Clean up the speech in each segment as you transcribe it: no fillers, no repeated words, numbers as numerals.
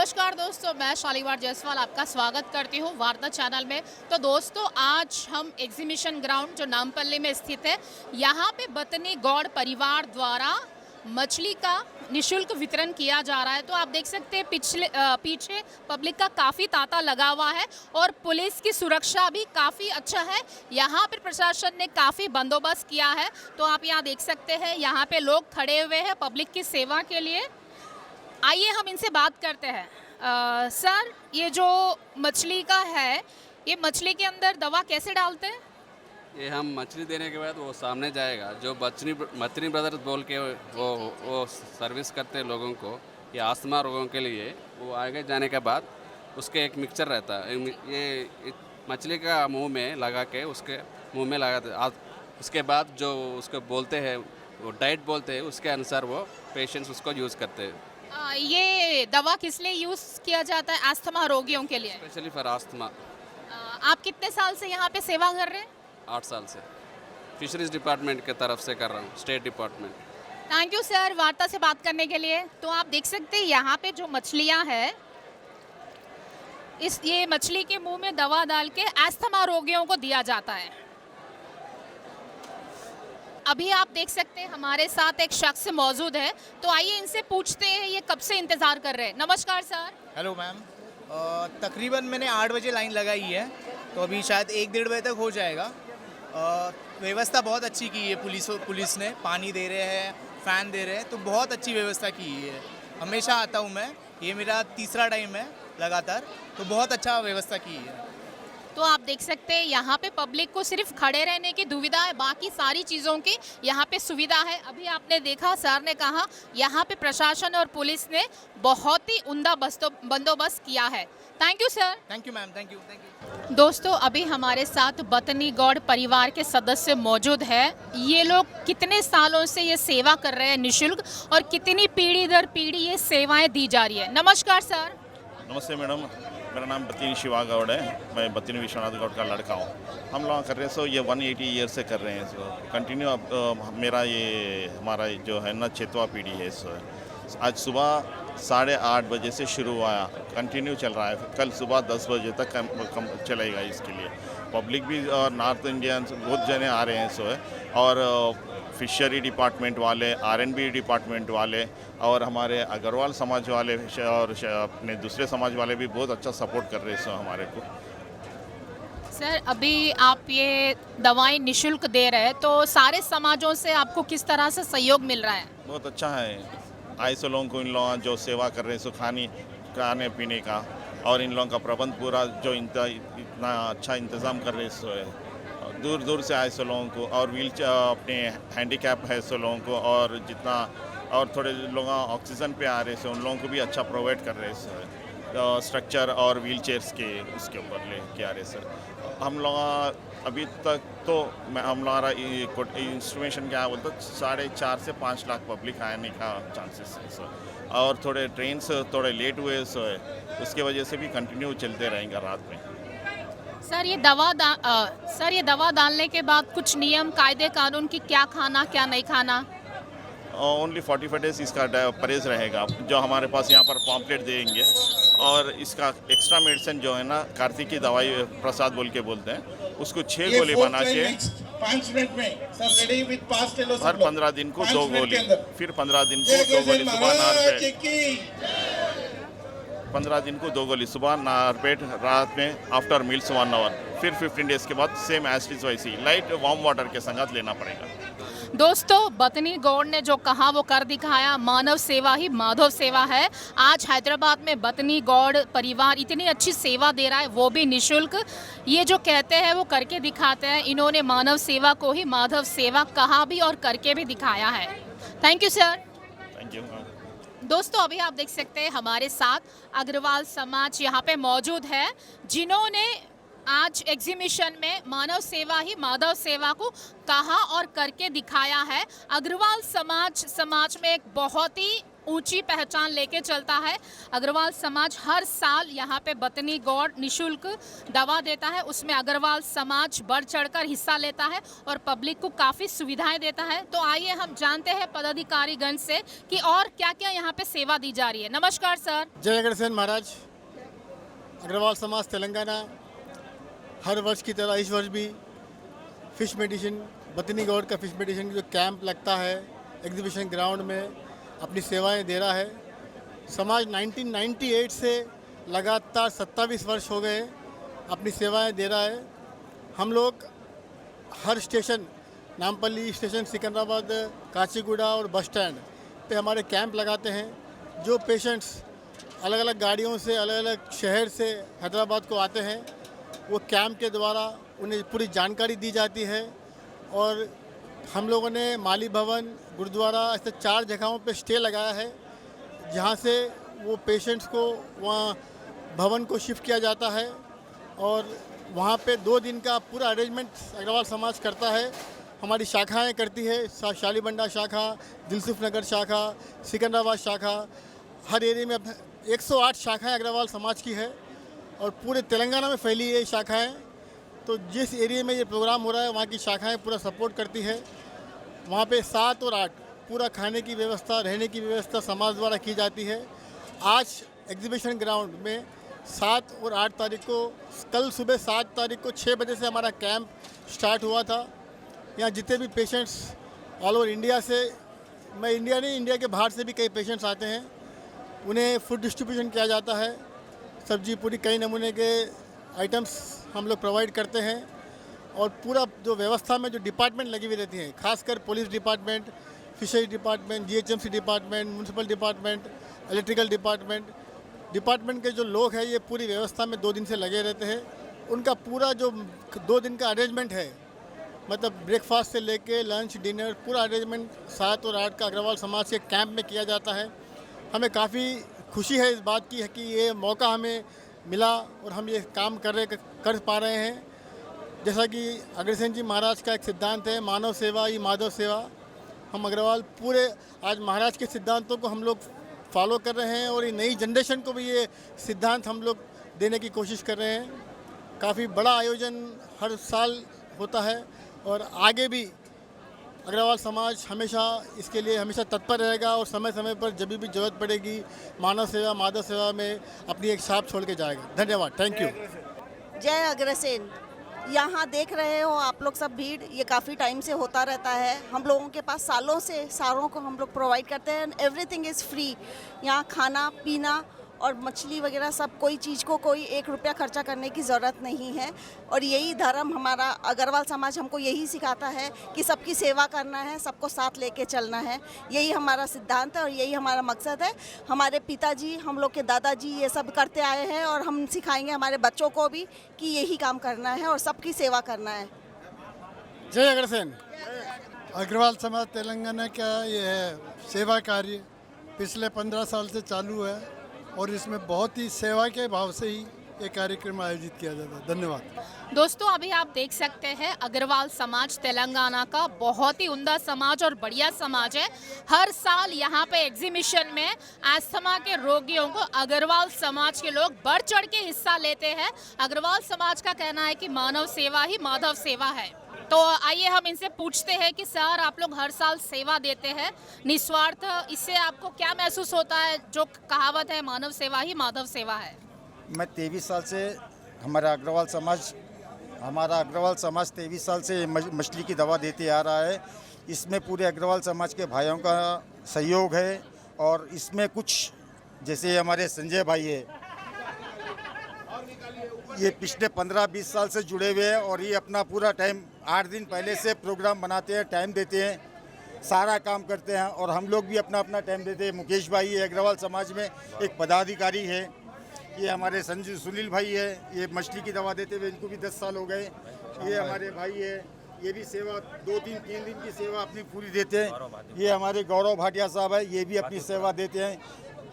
नमस्कार दोस्तों, मैं शालीवार जायसवाल आपका स्वागत करती हूँ वार्ता चैनल में। तो दोस्तों, आज हम एग्जीबिशन ग्राउंड जो नामपल्ली में स्थित है, यहाँ पे बतनी गौड़ परिवार द्वारा मछली का निशुल्क वितरण किया जा रहा है। तो आप देख सकते हैं पीछे पब्लिक का काफ़ी तांता लगा हुआ है और पुलिस की सुरक्षा भी काफ़ी अच्छा है। यहाँ पर प्रशासन ने काफ़ी बंदोबस्त किया है। तो आप यहाँ देख सकते हैं, यहाँ पे लोग खड़े हुए हैं पब्लिक की सेवा के लिए। आइए हम इनसे बात करते हैं। सर, ये जो मछली का है, ये मछली के अंदर दवा कैसे डालते हैं? ये हम मछली देने के बाद वो सामने जाएगा, जो बचनी ब्रदर्स बोल के वो सर्विस करते हैं लोगों को, ये आस्थमा रोगों के लिए। वो आगे जाने के बाद उसके एक मिक्सचर रहता है, ये मछली का मुंह में लगा के उसके मुंह में लगाते। उसके बाद जो उसको बोलते हैं, वो डाइट बोलते हैं, उसके अनुसार वो पेशेंट्स उसको यूज़ करते हैं। ये दवा किस लिए यूज़ किया जाता है? अस्थमा रोगियों के लिए। Specially for asthma. आप कितने साल से यहाँ पे सेवा कर रहे हैं? 8 साल से फिशरीज डिपार्टमेंट के तरफ से कर रहा हूँ, state department. Thank you sir, वार्ता से बात करने के लिए। तो आप देख सकते हैं यहाँ पे जो मछलियाँ हैं, ये मछली के मुंह में दवा डाल के अस्थमा रोगियों को दिया जाता है। अभी आप देख सकते हैं हमारे साथ एक शख्स मौजूद है, तो आइए इनसे पूछते हैं ये कब से इंतज़ार कर रहे हैं। नमस्कार सर। Hello ma'am. तकरीबन मैंने 8 बजे लाइन लगाई है, तो अभी शायद 1-1.5 बजे तक हो जाएगा। व्यवस्था बहुत अच्छी की है पुलिस ने, पानी दे रहे हैं, फ़ैन दे रहे हैं, तो बहुत अच्छी व्यवस्था की है। हमेशा आता हूँ मैं, ये मेरा तीसरा टाइम है लगातार, तो बहुत अच्छा व्यवस्था की है। तो आप देख सकते हैं यहाँ पे पब्लिक को सिर्फ खड़े रहने की दुविधा है, बाकी सारी चीज़ों की यहाँ पे सुविधा है। अभी आपने देखा, सर ने कहा यहाँ पे प्रशासन और पुलिस ने बहुत ही उम्दा बंदोबस्त किया है। Thank you sir. Thank you ma'am, thank you. दोस्तों, अभी हमारे साथ बतनी गौड़ परिवार के सदस्य मौजूद है। ये लोग कितने सालों से ये सेवा कर रहे हैं निःशुल्क, और कितनी पीढ़ी दर पीढ़ी ये सेवाएं दी जा रही है। नमस्कार सर। नमस्ते मैडम, मेरा नाम बतिनी शिवा गौड़ है। मैं बतिनी विश्वनाथ गौड़ का लड़का हूँ। हम लोग कर रहे हैं सो ये 180 ईयर से कर रहे हैं सो कंटिन्यू। मेरा ये हमारा जो है ना 6वां पीढ़ी है। सो आज सुबह 8:30 बजे से शुरू हुआ, कंटिन्यू चल रहा है। कल सुबह 10 बजे तक चलेगा। इसके लिए पब्लिक भी और नॉर्थ इंडियन बहुत जने आ रहे हैं। सो और फिशरी डिपार्टमेंट वाले, R&B डिपार्टमेंट वाले और हमारे अग्रवाल समाज वाले और अपने दूसरे समाज वाले भी बहुत अच्छा सपोर्ट कर रहे हैं हमारे को। सर, अभी आप ये दवाएं निःशुल्क दे रहे हैं, तो सारे समाजों से आपको किस तरह से सहयोग मिल रहा है? बहुत अच्छा है। ऐसे लोगों को इन लोगों जो सेवा कर रहे हैं, सो खाने पीने का और इन लोगों का प्रबंध पूरा जो इतना अच्छा इंतज़ाम कर रहे हैं। सो दूर दूर से आए सो लोगों को, और अपने हैंडीकैप है सो लोगों को, और जितना और थोड़े लोग ऑक्सीजन पे आ रहे हैं, उन लोगों को भी अच्छा प्रोवाइड कर रहे हैं। स्ट्रक्चर और व्हील चेयर्स के उसके ऊपर ले के आ रहे सर। हम लोग अभी तक तो हम लोग इंस्ट्रूमेशन क्या बोलते 4.5 से 5 लाख पब्लिक आने का चांसेस है सर। और थोड़े ट्रेन थोड़े लेट हुए सो है, उसके वजह से भी कंटिन्यू चलते रहेंगे रात में। सर, ये दवा डालने के बाद कुछ नियम कायदे कानून की, क्या खाना क्या नहीं खाना? ओनली 45 डेज इसका परहेज रहेगा, जो हमारे पास यहाँ पर पॉम्पलेट देंगे। और इसका एक्स्ट्रा मेडिसिन जो है ना, कार्तिक की दवाई प्रसाद बोल के बोलते हैं, उसको 6 गोली बना के 5 मिनट में सर रेडी विद पास टेलो। हर 15 दिन को 2 गोली, फिर 15 दिन को 2 गोली सुबह नारपेट, 15 दिन को 2 गोली सुबह नारपेट, रात में आफ्टर मील्स 1 आवर, फिर 15 डेज के बाद सेम एसिड वैसी लाइट वार्म वाटर के संगत लेना पड़ेगा। दोस्तों, बतनी गौड़ ने जो कहा वो कर दिखाया। मानव सेवा ही माधव सेवा है। आज हैदराबाद में बतनी गौड़ परिवार इतनी अच्छी सेवा दे रहा है, वो भी निःशुल्क। ये जो कहते हैं वो करके दिखाते हैं। इन्होंने मानव सेवा को ही माधव सेवा कहा भी और करके भी दिखाया है। Thank you sir. Thank you. दोस्तों, अभी आप देख सकते हैं हमारे साथ अग्रवाल समाज यहाँ पे मौजूद है, जिन्होंने आज एग्जीबिशन में मानव सेवा ही माधव सेवा को कहा और करके दिखाया है। अग्रवाल समाज में एक बहुत ही ऊंची पहचान लेके चलता है। अग्रवाल समाज हर साल यहाँ पे बतनी गौड़ निशुल्क दवा देता है, उसमें अग्रवाल समाज बढ़ चढ़कर हिस्सा लेता है और पब्लिक को काफ़ी सुविधाएं देता है। तो आइए हम जानते हैं पदाधिकारीगण से कि और क्या क्या यहाँ पे सेवा दी जा रही है। नमस्कार सर। जय अग्रसेन महाराज। अग्रवाल समाज तेलंगाना हर वर्ष की तरह इस वर्ष भी फिश मेडिसिन बतनी गौड़ का फिश मेडिसिन जो कैंप लगता है एग्जीबिशन ग्राउंड में अपनी सेवाएं दे रहा है। समाज 1998 से लगातार 27 वर्ष हो गए अपनी सेवाएं दे रहा है। हम लोग हर स्टेशन नामपल्ली स्टेशन, सिकंदराबाद, काचीगुड़ा और बस स्टैंड पे हमारे कैंप लगाते हैं। जो पेशेंट्स अलग अलग गाड़ियों से अलग अलग शहर से हैदराबाद को आते हैं, वो कैंप के द्वारा उन्हें पूरी जानकारी दी जाती है। और हम लोगों ने माली भवन, गुरुद्वारा, ऐसे 4 जगहों पे स्टे लगाया है जहाँ से वो पेशेंट्स को वहाँ भवन को शिफ्ट किया जाता है और वहाँ पे 2 दिन का पूरा अरेंजमेंट अग्रवाल समाज करता है। हमारी शाखाएं करती है, शालीबंडा शाखा, दिलसुख नगर शाखा, सिकंदराबाद शाखा, हर एरिया में 108 शाखाएं अग्रवाल समाज की है और पूरे तेलंगाना में फैली ये शाखाएं। तो जिस एरिया में ये प्रोग्राम हो रहा है वहाँ की शाखाएं पूरा सपोर्ट करती है। वहाँ पे 7 और 8 पूरा खाने की व्यवस्था, रहने की व्यवस्था समाज द्वारा की जाती है। आज एग्जीबिशन ग्राउंड में 7 और 8 तारीख को, कल सुबह 7 तारीख को 6 बजे से हमारा कैंप स्टार्ट हुआ था। यहाँ जितने भी पेशेंट्स ऑल ओवर इंडिया से, मैं इंडिया नहीं, इंडिया के बाहर से भी कई पेशेंट्स आते हैं, उन्हें फूड डिस्ट्रीब्यूशन किया जाता है। सब्जी पूरी कई नमूने के आइटम्स हम लोग प्रोवाइड करते हैं और पूरा जो व्यवस्था में जो डिपार्टमेंट लगी हुई रहती हैं, खासकर police department, fisheries department, GHMC department, municipal department, electrical department के जो लोग हैं ये पूरी व्यवस्था में 2 दिन से लगे रहते हैं। उनका पूरा जो 2 दिन का अरेंजमेंट है, मतलब ब्रेकफास्ट से लेके लंच, डिनर, पूरा अरेंजमेंट 7 और 8 का अग्रवाल समाज के कैंप में किया जाता है। हमें काफ़ी खुशी है इस बात की है कि ये मौका हमें मिला और हम ये काम कर पा रहे हैं। जैसा कि अग्रसेन जी महाराज का एक सिद्धांत है, मानव सेवा ही माधव सेवा। हम अग्रवाल पूरे आज महाराज के सिद्धांतों को हम लोग फॉलो कर रहे हैं और ये नई जनरेशन को भी ये सिद्धांत हम लोग देने की कोशिश कर रहे हैं। काफ़ी बड़ा आयोजन हर साल होता है और आगे भी अग्रवाल समाज हमेशा इसके लिए हमेशा तत्पर रहेगा और समय समय पर जब भी जरूरत पड़ेगी मानव सेवा माधव सेवा में अपनी एक छाप छोड़ के जाएगा। धन्यवाद, थैंक यू। जय अग्रसेन। यहाँ देख रहे हो आप लोग सब भीड़, ये काफ़ी टाइम से होता रहता है। हम लोगों के पास सालों से सारों को हम लोग प्रोवाइड करते हैं। Everything is free. यहाँ खाना पीना और मछली वगैरह सब, कोई चीज़ को कोई 1 रुपया खर्चा करने की ज़रूरत नहीं है। और यही धर्म हमारा अग्रवाल समाज हमको यही सिखाता है कि सबकी सेवा करना है, सबको साथ लेके चलना है। यही हमारा सिद्धांत है और यही हमारा मकसद है। हमारे पिताजी, हम लोग के दादाजी ये सब करते आए हैं और हम सिखाएंगे हमारे बच्चों को भी कि यही काम करना है और सबकी सेवा करना है। जय अग्रसेन। अग्रवाल समाज तेलंगाना का ये है सेवा कार्य, पिछले 15 साल से चालू है और इसमें बहुत ही सेवा के भाव से ही ये कार्यक्रम आयोजित किया जाता है। धन्यवाद। दोस्तों अभी आप देख सकते हैं अग्रवाल समाज तेलंगाना का बहुत ही उम्दा समाज और बढ़िया समाज है। हर साल यहाँ पे एग्जीबिशन में अस्थमा के रोगियों को अग्रवाल समाज के लोग बढ़ चढ़ के हिस्सा लेते हैं। अग्रवाल समाज का कहना है कि मानव सेवा ही माधव सेवा है। तो आइए हम इनसे पूछते हैं कि सर, आप लोग हर साल सेवा देते हैं निस्वार्थ, इससे आपको क्या महसूस होता है? जो कहावत है मानव सेवा ही माधव सेवा है। मैं 23 साल से हमारा अग्रवाल समाज 23 साल से मछली की दवा देते आ रहा है। इसमें पूरे अग्रवाल समाज के भाइयों का सहयोग है और इसमें कुछ जैसे हमारे संजय भाई है, ये पिछले 15-20 साल से जुड़े हुए हैं और ये अपना पूरा टाइम 8 दिन पहले से प्रोग्राम बनाते हैं, टाइम देते हैं, सारा काम करते हैं और हम लोग भी अपना अपना टाइम देते हैं। मुकेश भाई है अग्रवाल समाज में एक पदाधिकारी है, ये हमारे सुनील भाई है, ये मछली की दवा देते हुए इनको भी 10 साल हो गए। ये हमारे भाई है, ये भी सेवा 2-3 दिन की सेवा अपनी पूरी देते हैं। ये हमारे गौरव भाटिया साहब है, ये भी अपनी सेवा देते हैं।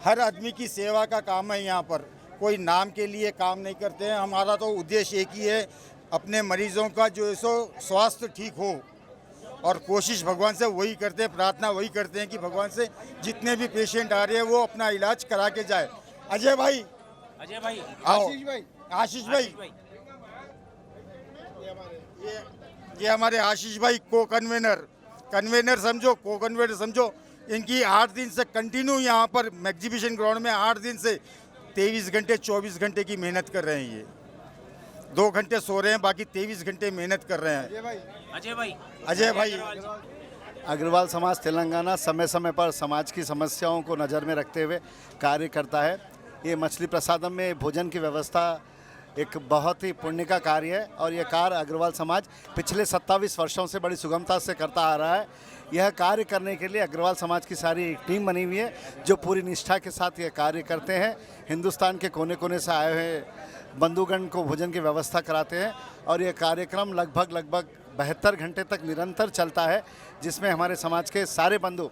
हर आदमी की सेवा का काम है। यहाँ पर कोई नाम के लिए काम नहीं करते हैं। हमारा तो उद्देश्य एक ही है, अपने मरीजों का जो सो स्वास्थ्य ठीक हो और कोशिश भगवान से वही करते हैं, प्रार्थना वही करते हैं कि भगवान से जितने भी पेशेंट आ रहे हैं वो अपना इलाज करा के जाए। अजय भाई आओ, आशीष भाई ये हमारे आशीष भाई को कन्वेनर समझो, को कन्वेनर समझो। इनकी 8 दिन से कंटिन्यू यहाँ पर एग्जीबिशन ग्राउंड में 8 दिन से 23 घंटे 24 घंटे की मेहनत कर रहे हैं। ये 2 घंटे सो रहे हैं, बाकी 23 घंटे मेहनत कर रहे हैं। अजय भाई अग्रवाल समाज तेलंगाना समय समय पर समाज की समस्याओं को नज़र में रखते हुए कार्य करता है। ये मछली प्रसादम में भोजन की व्यवस्था एक बहुत ही पुण्य का कार्य है और यह कार्य अग्रवाल समाज पिछले 27 वर्षों से बड़ी सुगमता से करता आ रहा है। यह कार्य करने के लिए अग्रवाल समाज की सारी एक टीम बनी हुई है जो पूरी निष्ठा के साथ यह कार्य करते हैं। हिंदुस्तान के कोने कोने से आए हुए बंधुगण को भोजन की व्यवस्था कराते हैं और यह कार्यक्रम लगभग 72 घंटे तक निरंतर चलता है, जिसमें हमारे समाज के सारे बंधु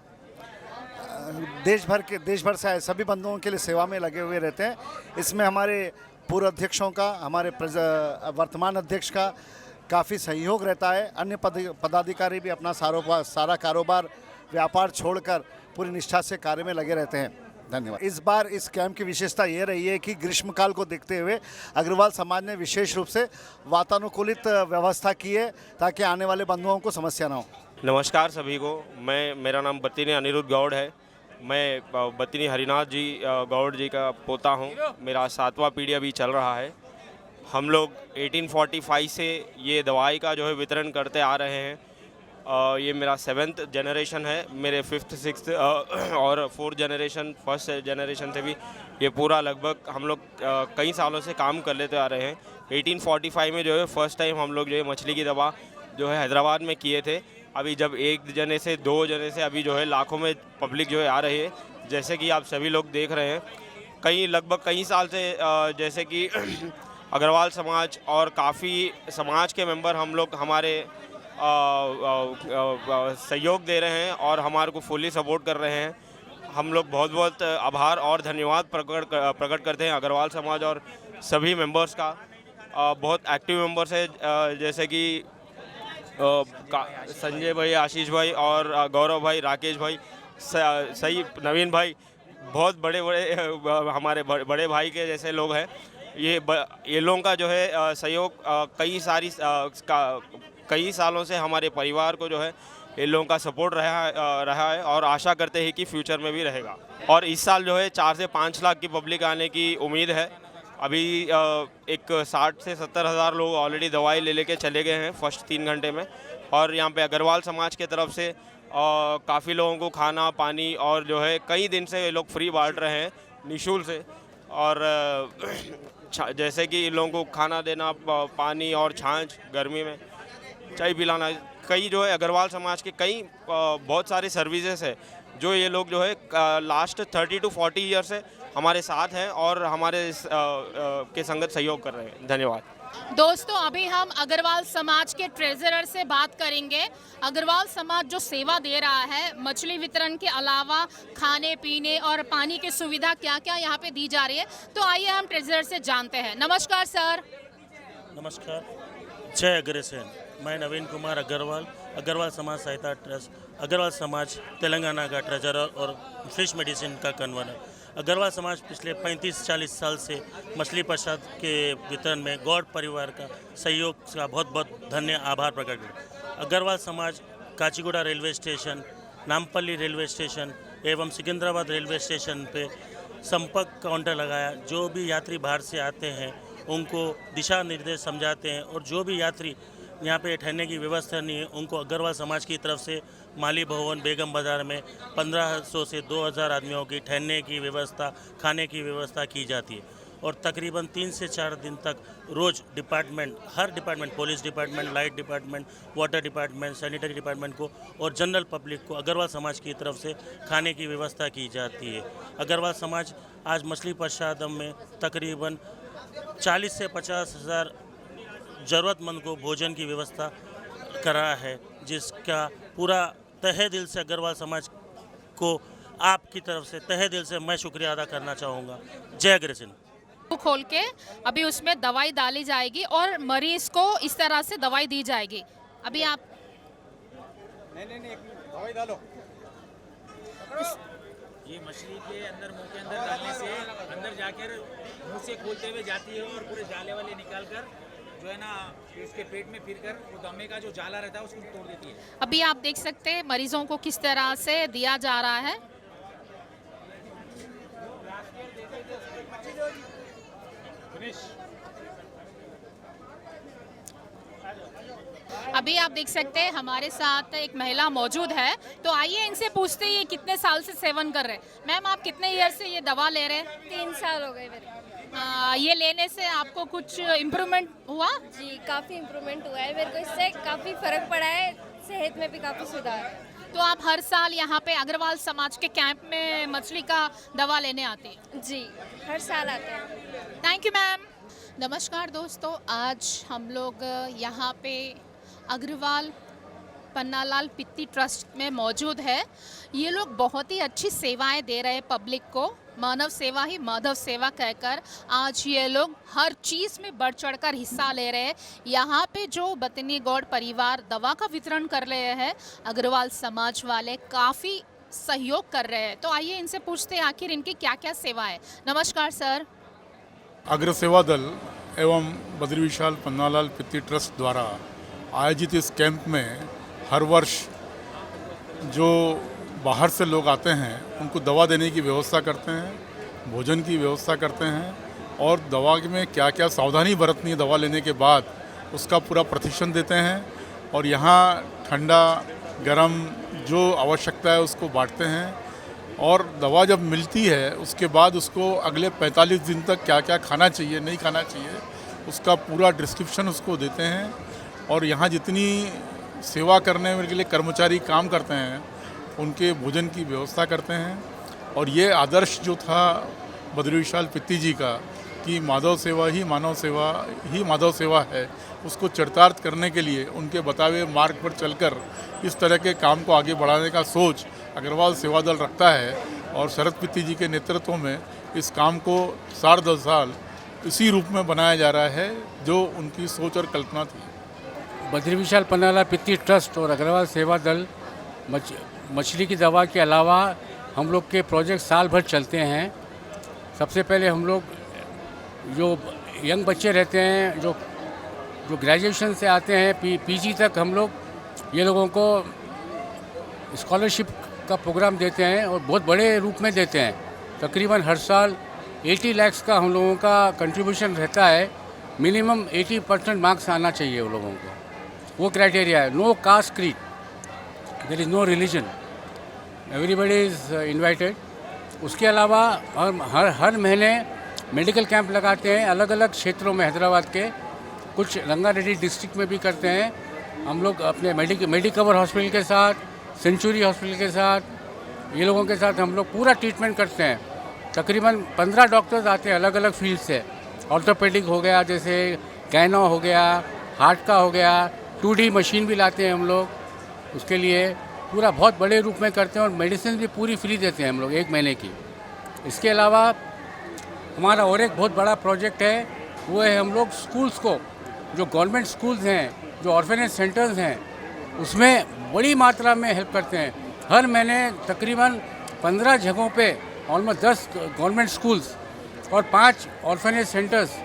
देश भर से आए सभी बंधुओं के लिए सेवा में लगे हुए रहते हैं। इसमें हमारे पूर्व अध्यक्षों का, हमारे वर्तमान अध्यक्ष का काफ़ी सहयोग रहता है। अन्य पदाधिकारी भी अपना सारा कारोबार व्यापार छोड़कर पूरी निष्ठा से कार्य में लगे रहते हैं। धन्यवाद। इस बार इस कैंप की विशेषता ये रही है कि ग्रीष्मकाल को देखते हुए अग्रवाल समाज ने विशेष रूप से वातानुकूलित व्यवस्था की है ताकि आने वाले बंधुओं को समस्या ना हो। नमस्कार सभी को। मेरा नाम बत्तीनी अनिरुद्ध गौड़ है। मैं बत्तीनी हरिनाथ जी गौड़ जी का पोता हूँ। मेरा 7वां पीढ़ी अभी चल रहा है। हम लोग 1845 से ये दवाई का जो है वितरण करते आ रहे हैं। ये मेरा 7th जनरेशन है। मेरे 5th 6th और 4th जनरेशन, फर्स्ट जनरेशन से भी ये पूरा लगभग हम लोग कई सालों से काम कर लेते आ रहे हैं। 1845 में जो है फर्स्ट टाइम हम लोग जो है मछली की दवा जो है हैदराबाद में किए थे। अभी जब 1 जने से 2 जने से अभी जो है लाखों में पब्लिक जो है आ रही है, जैसे कि आप सभी लोग देख रहे हैं। लगभग कई साल से जैसे कि अग्रवाल समाज और काफ़ी समाज के मेंबर हम लोग हमारे सहयोग दे रहे हैं और हमारे को फुल्ली सपोर्ट कर रहे हैं। हम लोग बहुत आभार और धन्यवाद प्रकट करते हैं अग्रवाल समाज और सभी मेंबर्स का। बहुत एक्टिव मेंबर्स है जैसे कि संजय भाई, आशीष भाई और गौरव भाई, राकेश भाई, सही नवीन भाई, बहुत बड़े हमारे बड़े भाई के जैसे लोग हैं। ये लोगों का जो है सहयोग कई सालों से हमारे परिवार को जो है इन लोगों का सपोर्ट रहा है और आशा करते हैं कि फ्यूचर में भी रहेगा। और इस साल जो है 4 से 5 लाख की पब्लिक आने की उम्मीद है। अभी एक 60 से 70 हज़ार लोग ऑलरेडी दवाई लेके चले गए हैं फर्स्ट 3 घंटे में। और यहाँ पे अग्रवाल समाज के तरफ से काफ़ी लोगों को खाना पानी और जो है कई दिन से ये लोग फ्री बांट रहे हैं निःशुल्क से। और जैसे कि इन लोगों को खाना देना, पानी और छाछ, गर्मी में चाय पिलाना, कई जो है अग्रवाल समाज के कई बहुत सारे सर्विसेज है जो ये लोग जो है लास्ट 30 to 40 ईयर से हमारे साथ हैं और हमारे के संगत सहयोग कर रहे हैं। धन्यवाद। दोस्तों, अभी हम अग्रवाल समाज के ट्रेजरर से बात करेंगे। अग्रवाल समाज जो सेवा दे रहा है, मछली वितरण के अलावा खाने पीने और पानी की सुविधा क्या क्या यहाँ पे दी जा रही है, तो आइए हम ट्रेजरर से जानते हैं। नमस्कार सर। नमस्कार, जय अग्रसेन। मैं नवीन कुमार अग्रवाल समाज सहायता ट्रस्ट, अग्रवाल समाज तेलंगाना का ट्रेजरर और फिश मेडिसिन का कन्वीनर। अग्रवाल समाज पिछले 35-40 साल से मछली प्रसाद के वितरण में गौड़ परिवार का सहयोग का बहुत धन्य आभार प्रकट करता। Agarwal Samaj Kacheguda railway station, Nampally railway station एवं सिकंदराबाद रेलवे स्टेशन पे संपर्क काउंटर लगाया। जो भी यात्री बाहर से आते हैं उनको दिशा निर्देश समझाते हैं और जो भी यात्री यहाँ पे ठहरने की व्यवस्था नहीं है उनको अग्रवाल समाज की तरफ से माली भवन बेगम बाज़ार में 1500 से 2000 आदमियों की ठहरने की व्यवस्था, खाने की व्यवस्था की जाती है। और तकरीबन 3 से 4 दिन तक रोज़ हर department, police department, light department, water department, sanitary department को और जनरल पब्लिक को अग्रवाल समाज की तरफ से खाने की व्यवस्था की जाती है। अग्रवाल समाज आज मछली प्रसादम में तकरीबन 40 से 50 हज़ार ज़रूरतमंद को भोजन की व्यवस्था करा है, जिसका पूरा तहे दिल से अग्रवाल समाज को आपकी तरफ से तहे दिल से मैं शुक्रिया अदा करना चाहूँगा। जय अग्रसेन। खोल के अभी उसमें दवाई डाली जाएगी और मरीज को इस तरह से दवाई दी जाएगी। अभी आप ये मछली के अंदर मुंह के अंदर डालने से अंदर जाकर मुंह से खोलते हुए जाती है और पूरे जाले वाले निकाल कर जो है ना उसके पेट में फिर कर वो दमे का जो जाला रहता है उसको तोड़ देती है। अभी आप देख सकते हैं मरीजों को किस तरह से दिया जा रहा है। अभी आप देख सकते हैं हमारे साथ एक महिला मौजूद है, तो आइए इनसे पूछते हैं ये कितने साल से सेवन कर रहे हैं। मैम आप कितने ईयर से ये दवा ले रहे हैं? 3 साल हो गए मेरे। ये लेने से आपको कुछ इम्प्रूवमेंट हुआ? जी काफ़ी इम्प्रूवमेंट हुआ है मेरे को, इससे काफ़ी फ़र्क पड़ा है, सेहत में भी काफ़ी सुधार है। तो आप हर साल यहाँ पे अग्रवाल समाज के कैंप में मछली का दवा लेने आते हैं? जी हर साल आते हैं। Thank you ma'am. नमस्कार दोस्तों, आज हम लोग यहाँ पे अग्रवाल पन्नालाल पित्ती ट्रस्ट में मौजूद है। ये लोग बहुत ही अच्छी सेवाएं दे रहे हैं पब्लिक को, मानव सेवा ही माधव सेवा कहकर आज ये लोग हर चीज़ में बढ़ चढ़कर हिस्सा ले रहे हैं। यहाँ पे जो बतनी गौड़ परिवार दवा का वितरण कर रहे हैं, अग्रवाल समाज वाले काफ़ी सहयोग कर रहे हैं। तो आइए इनसे पूछते हैं आखिर इनकी क्या क्या सेवा है। नमस्कार सर। अग्र सेवा दल एवं बद्री विशाल पन्नालाल पित्ती ट्रस्ट द्वारा आयोजित इस कैंप में हर वर्ष जो बाहर से लोग आते हैं उनको दवा देने की व्यवस्था करते हैं, भोजन की व्यवस्था करते हैं और दवा में क्या क्या सावधानी बरतनी है दवा लेने के बाद उसका पूरा प्रशिक्षण देते हैं। और यहाँ ठंडा गरम जो आवश्यकता है उसको बांटते हैं और दवा जब मिलती है उसके बाद उसको अगले 45 दिन तक क्या क्या खाना चाहिए नहीं खाना चाहिए उसका पूरा डिस्क्रिप्शन उसको देते हैं। और यहाँ जितनी सेवा करने के लिए कर्मचारी काम करते हैं उनके भोजन की व्यवस्था करते हैं। और ये आदर्श जो था बद्री विशाल पित्ती जी का कि माधव सेवा ही मानव सेवा ही माधव सेवा है, उसको चरितार्थ करने के लिए उनके बताए हुए मार्ग पर चलकर इस तरह के काम को आगे बढ़ाने का सोच अग्रवाल सेवा दल रखता है। और शरद पित्ती जी के नेतृत्व में इस काम को 10.5 साल इसी रूप में बनाया जा रहा है जो उनकी सोच और कल्पना थी। बद्री विशाल पन्नालाल पित्ती ट्रस्ट और अग्रवाल सेवा दल मछली की दवा के अलावा हम लोग के प्रोजेक्ट साल भर चलते हैं। सबसे पहले हम लोग जो यंग बच्चे रहते हैं जो ग्रेजुएशन से आते हैं पीजी तक, हम लोग ये लोगों को स्कॉलरशिप का प्रोग्राम देते हैं और बहुत बड़े रूप में देते हैं। तकरीबन हर साल 80 लाख का हम लोगों का कंट्रीब्यूशन रहता है। मिनिमम 80% मार्क्स आना चाहिए उन लोगों को, वो क्राइटेरिया है। No caste creed, there is no religion, everybody is invited. उसके अलावा हर महीने मेडिकल कैंप लगाते हैं अलग अलग क्षेत्रों में, हैदराबाद के कुछ रंगारेड्डी डिस्ट्रिक्ट में भी करते हैं। हम लोग अपने मेडिकवर हॉस्पिटल के साथ, सेंचुरी हॉस्पिटल के साथ, ये लोगों के साथ हम लोग पूरा ट्रीटमेंट करते हैं। तकरीबन 15 डॉक्टर्स आते हैं अलग अलग फील्ड से। ऑर्थोपेडिक हो गया, जैसे गैनो हो गया, हार्ट का हो गया, 2D मशीन भी लाते हैं हम लोग उसके लिए। पूरा बहुत बड़े रूप में करते हैं और मेडिसिन भी पूरी फ्री देते हैं हम लोग 1 महीने की। इसके अलावा हमारा और एक बहुत बड़ा प्रोजेक्ट है, वो है हम लोग स्कूल्स को, जो गवर्नमेंट स्कूल्स हैं, जो ऑर्फेनेज सेंटर्स हैं, उसमें बड़ी मात्रा में हेल्प करते हैं। हर महीने तकरीबन 15 जगहों पे ऑलमोस्ट 10 गवर्नमेंट स्कूल्स और 5 ऑर्फेनेज सेंटर्स,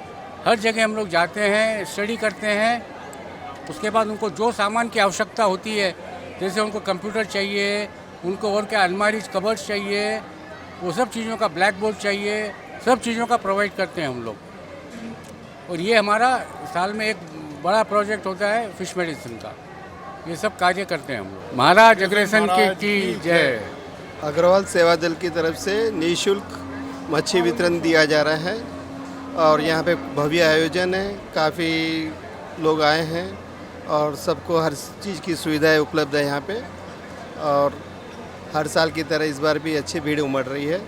हर जगह हम लोग जाते हैं, स्टडी करते हैं। उसके बाद उनको जो सामान की आवश्यकता होती है, जैसे उनको कंप्यूटर चाहिए, उनको और क्या अलमारी कबर्ड्स चाहिए, वो सब चीज़ों का, ब्लैक बोर्ड चाहिए, सब चीज़ों का प्रोवाइड करते हैं हम लोग। और ये हमारा साल में एक बड़ा प्रोजेक्ट होता है फिश मेडिसिन का। ये सब कार्य करते हैं हम लोग। महाराज अग्रसेन की जय। अग्रवाल सेवा दल की तरफ से निःशुल्क मच्छी वितरण दिया जा रहा है और यहाँ पे भव्य आयोजन है, काफ़ी लोग आए हैं और सबको हर चीज़ की सुविधाएं उपलब्ध है यहाँ पे। और हर साल की तरह इस बार भी अच्छी भीड़ उमड़ रही है।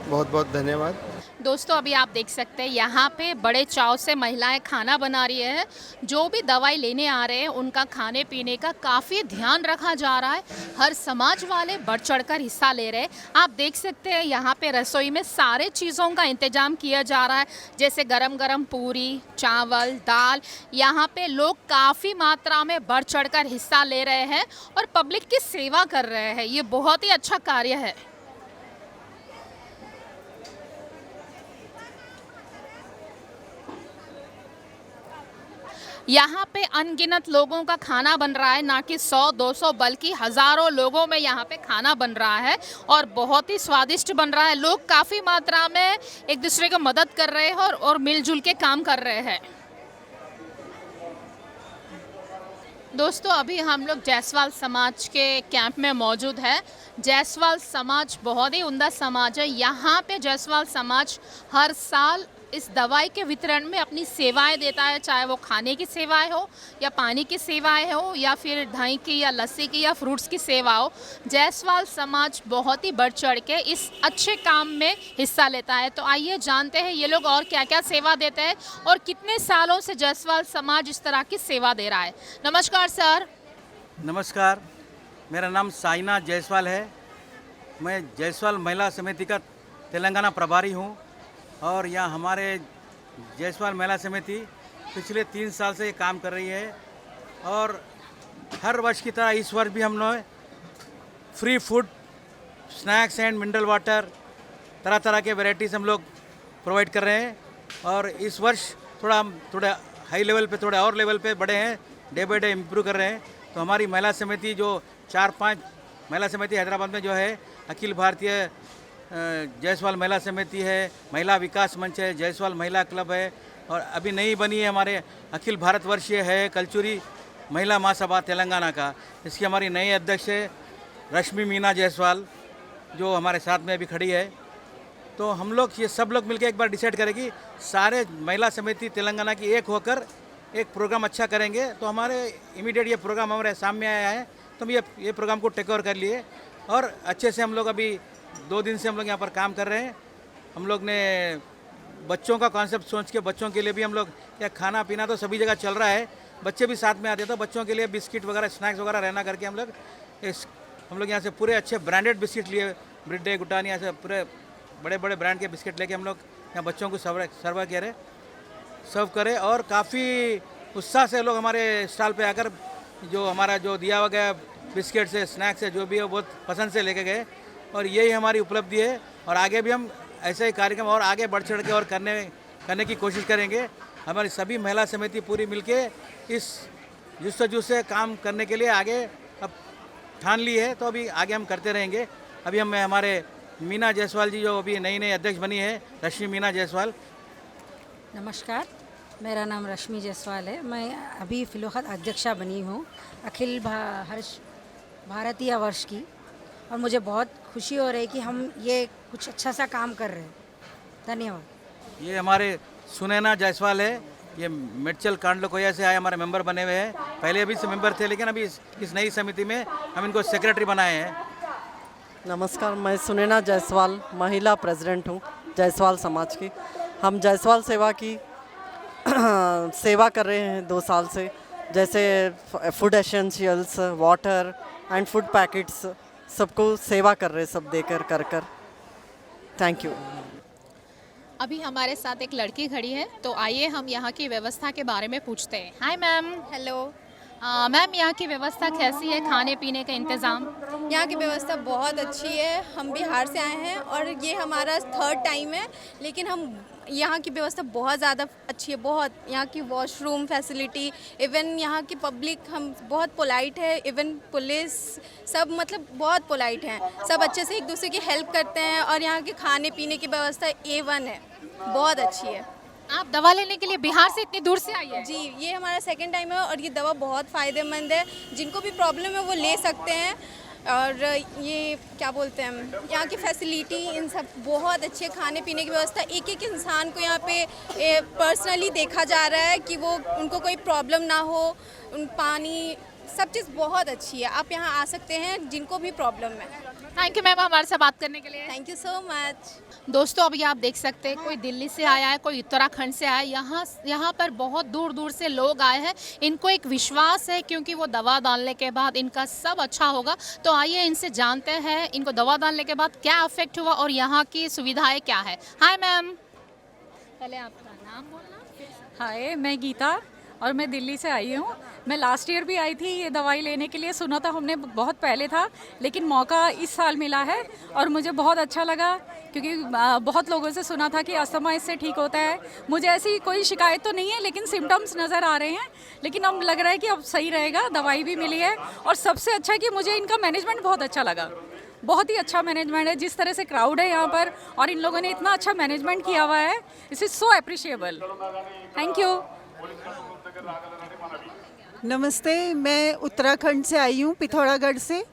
बहुत बहुत धन्यवाद। दोस्तों अभी आप देख सकते हैं यहाँ पे बड़े चाव से महिलाएं खाना बना रही है। जो भी दवाई लेने आ रहे हैं उनका खाने पीने का काफ़ी ध्यान रखा जा रहा है। हर समाज वाले बढ़ चढ़कर हिस्सा ले रहे हैं। आप देख सकते हैं यहाँ पे रसोई में सारे चीज़ों का इंतजाम किया जा रहा है, जैसे गरम गरम पूरी, चावल, दाल। यहाँ पे लोग काफ़ी मात्रा में बढ़ चढ़कर हिस्सा ले रहे हैं और पब्लिक की सेवा कर रहे हैं। ये बहुत ही अच्छा कार्य है। यहाँ पे अनगिनत लोगों का खाना बन रहा है, ना कि 100-200 बल्कि हज़ारों लोगों में यहाँ पे खाना बन रहा है और बहुत ही स्वादिष्ट बन रहा है। लोग काफ़ी मात्रा में एक दूसरे को मदद कर रहे हैं और मिलजुल के काम कर रहे हैं। दोस्तों अभी हम लोग जायसवाल समाज के कैंप में मौजूद है। जायसवाल समाज बहुत ही उम्दा समाज है। यहाँ पे जायसवाल समाज हर साल इस दवाई के वितरण में अपनी सेवाएं देता है, चाहे वो खाने की सेवाएं हो या पानी की सेवाएं हो या फिर दही की या लस्सी की या फ्रूट्स की सेवा हो। जायसवाल समाज बहुत ही बढ़ चढ़ के इस अच्छे काम में हिस्सा लेता है। तो आइए जानते हैं ये लोग और क्या क्या सेवा देते हैं और कितने सालों से जायसवाल समाज इस तरह की सेवा दे रहा है। नमस्कार सर। नमस्कार, मेरा नाम साइना जायसवाल है। मैं जायसवाल महिला समिति का तेलंगाना प्रभारी हूँ और यहाँ हमारे जायसवाल महिला समिति पिछले 3 साल से ये काम कर रही है और हर वर्ष की तरह इस वर्ष भी हम लोग free food, snacks and mineral water, तरह तरह के वैरायटीज़ हम लोग प्रोवाइड कर रहे हैं। और इस वर्ष थोड़ा हाई लेवल पे, थोड़े और लेवल पे बढ़े हैं, डे बाई डे इम्प्रूव कर रहे हैं। तो हमारी महिला समिति जो 4-5 महिला समिति हैदराबाद में जो है, अखिल भारतीय जायसवाल महिला समिति है, महिला विकास मंच है, जायसवाल महिला क्लब है और अभी नई बनी है हमारे अखिल भारतवर्षीय है कलचुरी महिला महासभा तेलंगाना का। इसकी हमारी नई अध्यक्ष है रश्मि मीना जायसवाल, जो हमारे साथ में अभी खड़ी है। तो हम लोग ये सब लोग मिलकर एक बार डिसाइड करेंगे, सारे महिला समिति तेलंगाना की एक होकर एक प्रोग्राम अच्छा करेंगे। तो हमारे इमीडिएट ये प्रोग्राम हमारे सामने आया है, तो हम ये प्रोग्राम को टेक ओवर कर लिए और अच्छे से हम लोग अभी 2 दिन से हम लोग यहाँ पर काम कर रहे हैं। हम लोग ने बच्चों का कॉन्सेप्ट सोच के बच्चों के लिए भी हम लोग क्या खाना पीना तो सभी जगह चल रहा है, बच्चे भी साथ में आते हैं, तो बच्चों के लिए बिस्किट वगैरह, स्नैक्स वगैरह रहना करके हम लोग यहाँ से पूरे अच्छे ब्रांडेड बिस्किट लिए, ब्रिडे, गुटानिया से पूरे बड़े बड़े ब्रांड के बिस्किट लेके हम लोग यहाँ बच्चों को सर्व करें और काफ़ी उत्साह से लोग हमारे स्टॉल पे आकर जो हमारा जो दिया गया बिस्किट से, स्नैक्स है, जो भी है बहुत पसंद से लेके गए और यही हमारी उपलब्धि है। और आगे भी हम ऐसे ही कार्यक्रम और आगे बढ़ चढ़ के और करने की कोशिश करेंगे। हमारी सभी महिला समिति पूरी मिलके इस जुस्तजू से काम करने के लिए आगे अब ठान ली है, तो अभी आगे हम करते रहेंगे। अभी हमारे मीना जायसवाल जी जो अभी नई अध्यक्ष बनी है, रश्मि मीना जायसवाल। नमस्कार, मेरा नाम रश्मि जायसवाल है। मैं अभी फिलहाल अध्यक्षा बनी हूँ अखिल भारतीय वर्ष की और मुझे बहुत खुशी हो रही है कि हम ये कुछ अच्छा सा काम कर रहे हैं। धन्यवाद। ये हमारे सुनैना जायसवाल है, ये मेडचल कांडलोकोया से आए हमारे मेंबर बने हुए हैं। पहले अभी से मेंबर थे, लेकिन अभी इस नई समिति में हम इनको सेक्रेटरी बनाए हैं। नमस्कार, मैं सुनैना जायसवाल महिला प्रेसिडेंट हूँ जायसवाल समाज की। हम जायसवाल सेवा की सेवा कर रहे हैं 2 साल से, जैसे food essentials, water and food packets, सबको सेवा कर रहे हैं, सब देकर कर। Thank you. अभी हमारे साथ एक लड़की खड़ी है, तो आइए हम यहाँ की व्यवस्था के बारे में पूछते हैं। Hi ma'am. हेलो मैम, यहाँ की व्यवस्था कैसी है, खाने पीने का इंतज़ाम? यहाँ की व्यवस्था बहुत अच्छी है। हम बिहार से आए हैं और ये हमारा 3rd टाइम है, लेकिन हम यहाँ की व्यवस्था बहुत ज़्यादा अच्छी है। बहुत यहाँ की वॉशरूम फैसिलिटी, इवन यहाँ की पब्लिक हम बहुत पोलाइट है, इवन पुलिस सब मतलब बहुत पोलाइट हैं, सब अच्छे से एक दूसरे की हेल्प करते हैं और यहाँ के खाने पीने की व्यवस्था A1 है, बहुत अच्छी है। आप दवा लेने के लिए बिहार से इतनी दूर से आई है? जी, ये हमारा 2nd टाइम है और ये दवा बहुत फ़ायदेमंद है। जिनको भी प्रॉब्लम है वो ले सकते हैं। और ये क्या बोलते हैं, यहाँ की फैसिलिटी इन सब बहुत अच्छे, खाने पीने की व्यवस्था, एक इंसान को यहाँ पे पर्सनली देखा जा रहा है कि वो उनको कोई प्रॉब्लम ना हो, पानी सब चीज़ बहुत अच्छी है। आप यहाँ आ सकते हैं जिनको भी प्रॉब्लम है। थैंक यू मैम हमारे साथ बात करने के लिए। Thank you so much. दोस्तों अभी आप देख सकते हैं कोई दिल्ली से आया है, कोई उत्तराखंड से आया है, यहाँ पर बहुत दूर दूर से लोग आए हैं। इनको एक विश्वास है क्योंकि वो दवा डालने के बाद इनका सब अच्छा होगा। तो आइए इनसे जानते हैं इनको दवा डालने के बाद क्या इफेक्ट हुआ और यहाँ की सुविधाएं क्या है। हाय मैम, पहले आपका नाम बोलना। हाय, मैं गीता और मैं दिल्ली से आई हूँ। मैं लास्ट ईयर भी आई थी ये दवाई लेने के लिए, सुना था हमने बहुत पहले था, लेकिन मौका इस साल मिला है और मुझे बहुत अच्छा लगा क्योंकि बहुत लोगों से सुना था कि अस्थमा इससे ठीक होता है। मुझे ऐसी कोई शिकायत तो नहीं है, लेकिन सिम्टम्स नज़र आ रहे हैं, लेकिन अब लग रहा है कि अब सही रहेगा। दवाई भी मिली है और सबसे अच्छा कि मुझे इनका मैनेजमेंट बहुत अच्छा लगा। बहुत ही अच्छा मैनेजमेंट है, जिस तरह से क्राउड है यहाँ पर और इन लोगों ने इतना अच्छा मैनेजमेंट किया हुआ है, it is so appreciable. Thank you. नमस्ते, मैं उत्तराखंड से आई हूँ, पिथौरागढ़ से।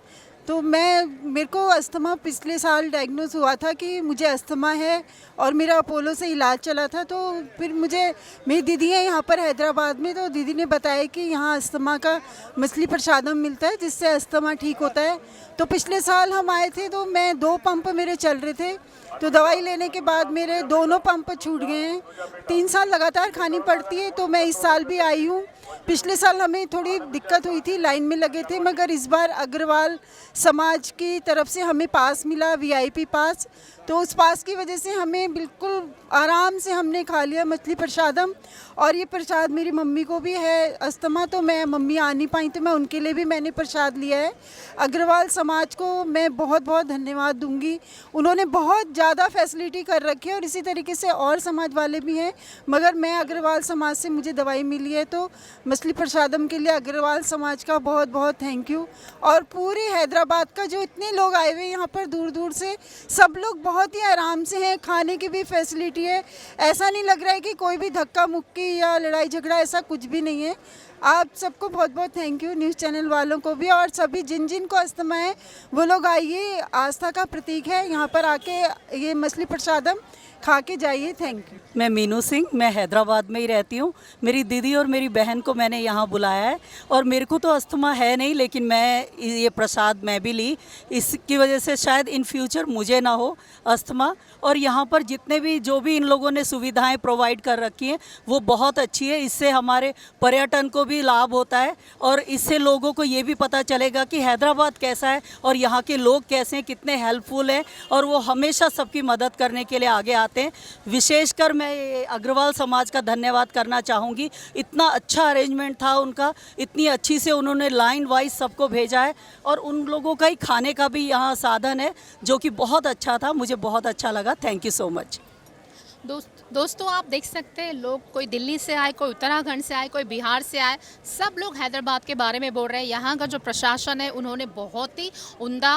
तो मेरे को अस्थमा पिछले साल डायग्नोज हुआ था कि मुझे अस्थमा है और मेरा अपोलो से इलाज चला था। तो फिर मेरी दीदी है यहाँ पर हैदराबाद में, तो दीदी ने बताया कि यहाँ अस्थमा का मछली प्रसादम मिलता है जिससे अस्थमा ठीक होता है। तो पिछले साल हम आए थे तो 2 पंप मेरे चल रहे थे, तो दवाई लेने के बाद मेरे दोनों पंप छूट गए हैं। 3 साल लगातार खानी पड़ती है। तो मैं इस साल भी आई हूँ। पिछले साल हमें थोड़ी दिक्कत हुई थी, लाइन में लगे थे, मगर इस बार अग्रवाल समाज की तरफ से हमें पास मिला, VIP पास। तो उस पास की वजह से हमें बिल्कुल आराम से हमने खा लिया मछली प्रसादम। और ये प्रसाद मेरी मम्मी को भी है अस्थमा, तो मम्मी आ नहीं पाई तो मैं उनके लिए भी मैंने प्रसाद लिया है। अग्रवाल समाज को मैं बहुत बहुत धन्यवाद दूंगी। उन्होंने बहुत ज़्यादा फैसिलिटी कर रखी है और इसी तरीके से और समाज वाले भी हैं, मगर मैं अग्रवाल समाज से मुझे दवाई मिली है। तो मछली प्रसादम के लिए अग्रवाल समाज का बहुत बहुत थैंक यू। और पूरे हैदराबाद का जो इतने लोग आए हुए हैं यहाँ पर दूर दूर से, सब लोग बहुत ही आराम से हैं। खाने की भी फैसिलिटी है, ऐसा नहीं लग रहा है कि कोई भी धक्का मुक्की या लड़ाई झगड़ा, ऐसा कुछ भी नहीं है। आप सबको बहुत बहुत थैंक यू, न्यूज़ चैनल वालों को भी, और सभी जिन को अस्थमा है वो लोग आइए, आस्था का प्रतीक है। यहाँ पर आके ये मछली प्रसादम खा के जाइए। Thank you. मैं मीनू सिंह, मैं हैदराबाद में ही रहती हूँ। मेरी दीदी और मेरी बहन को मैंने यहाँ बुलाया है और मेरे को तो अस्थमा है नहीं, लेकिन मैं ये प्रसाद मैं भी ली, इसकी वजह से शायद इन फ्यूचर मुझे ना हो अस्थमा। और यहाँ पर जितने भी जो भी इन लोगों ने सुविधाएं प्रोवाइड कर रखी हैं वो बहुत अच्छी है। इससे हमारे पर्यटन को भी लाभ होता है और इससे लोगों को ये भी पता चलेगा कि हैदराबाद कैसा है और यहाँ के लोग कैसे हैं, कितने हेल्पफुल हैं, और वो हमेशा सबकी मदद करने के लिए आगे आते हैं। विशेषकर मैं अग्रवाल समाज का धन्यवाद करना चाहूँगी। इतना अच्छा अरेंजमेंट था उनका, इतनी अच्छी से उन्होंने लाइन वाइज सबको भेजा है और उन लोगों का ही खाने का भी यहाँ साधन है जो कि बहुत अच्छा था, मुझे बहुत अच्छा लगा। Thank you so much. दोस्तों आप देख सकते हैं लोग, कोई दिल्ली से आए, कोई उत्तराखंड से आए, कोई बिहार से आए, सब लोग हैदराबाद के बारे में बोल रहे हैं। यहाँ का जो प्रशासन है उन्होंने बहुत ही उम्दा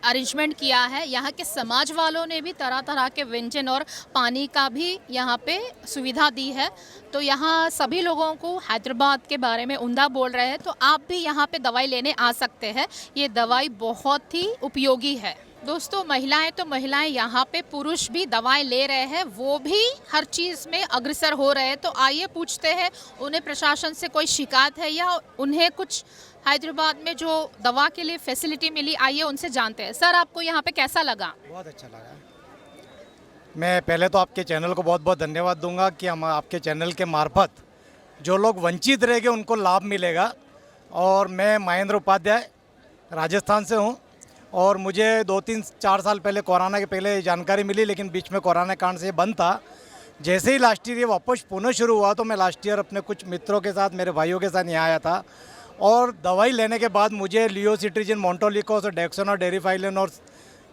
अरेंजमेंट किया है। यहाँ के समाज वालों ने भी तरह तरह के व्यंजन और पानी का भी यहाँ पे सुविधा दी है। तो यहाँ सभी लोगों को हैदराबाद के बारे में उम्दा बोल रहे हैं। तो आप भी यहाँ पे दवाई लेने आ सकते हैं, ये दवाई बहुत ही उपयोगी है। दोस्तों महिलाएं तो महिलाएं, यहाँ पे पुरुष भी दवाएं ले रहे हैं, वो भी हर चीज़ में अग्रसर हो रहे हैं। तो आइए पूछते हैं उन्हें प्रशासन से कोई शिकायत है या उन्हें कुछ हैदराबाद में जो दवा के लिए फैसिलिटी मिली, आइए उनसे जानते हैं। सर आपको यहाँ पे कैसा लगा? बहुत अच्छा लगा। मैं पहले तो आपके चैनल को बहुत बहुत धन्यवाद दूंगा कि हम आपके चैनल के मार्फत जो लोग वंचित रह गए उनको लाभ मिलेगा। और मैं महेंद्र उपाध्याय राजस्थान से हूँ और मुझे 2-3-4 साल पहले कोरोना के पहले जानकारी मिली, लेकिन बीच में कोरोना कांड से बंद था। जैसे ही लास्ट ईयर ये वापस पुनः शुरू हुआ तो मैं लास्ट ईयर अपने कुछ मित्रों के साथ, मेरे भाइयों के साथ यहाँ आया था और दवाई लेने के बाद मुझे लियोसिट्रिजिन, मोन्टोलिकोस और डेक्सोना, डेरिफाइलिन और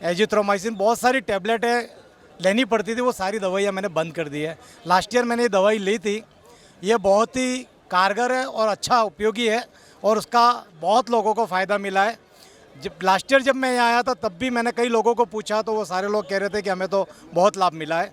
एजिथ्रोमाइसिन बहुत सारी टैबलेटें लेनी पड़ती थी, वो सारी दवाइयाँ मैंने बंद कर दी है। लास्ट ईयर मैंने ये दवाई ली थी, ये बहुत ही कारगर है और अच्छा उपयोगी है और उसका बहुत लोगों को फ़ायदा मिला है। जब लास्ट ईयर जब मैं यहाँ आया था तब भी मैंने कई लोगों को पूछा तो वो सारे लोग कह रहे थे कि हमें तो बहुत लाभ मिला है।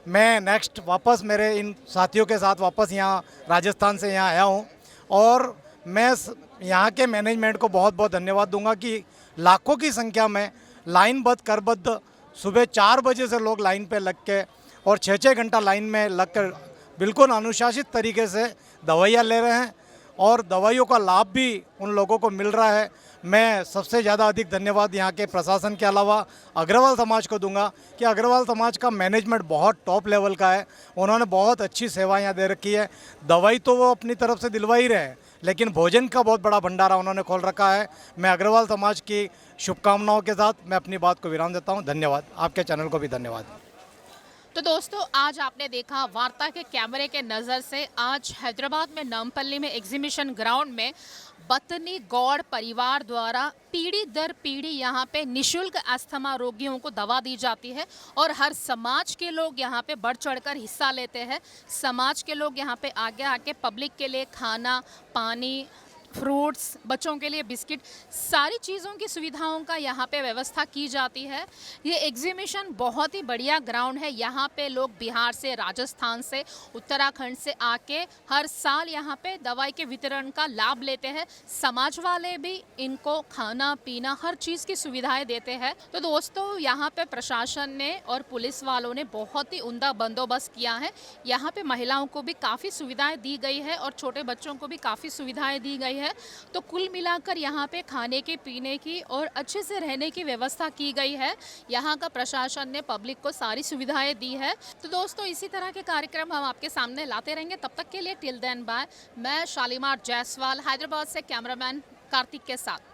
मैं नेक्स्ट वापस मेरे इन साथियों के साथ वापस यहाँ राजस्थान से यहाँ आया हूँ और मैं यहाँ के मैनेजमेंट को बहुत बहुत धन्यवाद दूंगा कि लाखों की संख्या में लाइनबद्ध करबद्ध सुबह 4 बजे से लोग लाइन पे लग के और 6-6 घंटा लाइन में लग कर बिल्कुल अनुशासित तरीके से दवाइयाँ ले रहे हैं और दवाइयों का लाभ भी उन लोगों को मिल रहा है। मैं सबसे ज़्यादा अधिक धन्यवाद यहाँ के प्रशासन के अलावा अग्रवाल समाज को दूंगा कि अग्रवाल समाज का मैनेजमेंट बहुत टॉप लेवल का है। उन्होंने बहुत अच्छी सेवा यहाँ दे रखी है। दवाई तो वो अपनी तरफ से दिलवा ही रहे हैं, लेकिन भोजन का बहुत बड़ा भंडारा उन्होंने खोल रखा है। मैं अग्रवाल समाज की शुभकामनाओं के साथ मैं अपनी बात को विराम देता हूँ। धन्यवाद। आपके चैनल को भी धन्यवाद। तो दोस्तों, आज आपने देखा वार्ता के कैमरे के नज़र से, आज हैदराबाद में नामपल्ली में एग्जीबिशन ग्राउंड में बतनी गौड़ परिवार द्वारा पीढ़ी दर पीढ़ी यहाँ पे निशुल्क अस्थमा रोगियों को दवा दी जाती है और हर समाज के लोग यहाँ पे बढ़ चढ़कर हिस्सा लेते हैं। समाज के लोग यहाँ पे आगे आके पब्लिक के लिए खाना, पानी, फ्रूट्स, बच्चों के लिए बिस्किट, सारी चीज़ों की सुविधाओं का यहाँ पे व्यवस्था की जाती है। ये एग्जीबिशन बहुत ही बढ़िया ग्राउंड है। यहाँ पे लोग बिहार से, राजस्थान से, उत्तराखंड से आके हर साल यहाँ पे दवाई के वितरण का लाभ लेते हैं। समाज वाले भी इनको खाना पीना हर चीज़ की सुविधाएं देते हैं। तो दोस्तों, यहाँ पे प्रशासन ने और पुलिस वालों ने बहुत ही उम्दा बंदोबस्त किया है। यहाँ पे महिलाओं को भी काफ़ी सुविधाएँ दी गई है और छोटे बच्चों को भी काफ़ी सुविधाएँ दी गई है। तो कुल मिलाकर यहाँ पे खाने के, पीने की और अच्छे से रहने की व्यवस्था की गई है। यहाँ का प्रशासन ने पब्लिक को सारी सुविधाएं दी है। तो दोस्तों, इसी तरह के कार्यक्रम हम आपके सामने लाते रहेंगे। तब तक के लिए टिल देन बाय। मैं शालीमार जायसवाल, हैदराबाद से कैमरामैन कार्तिक के साथ।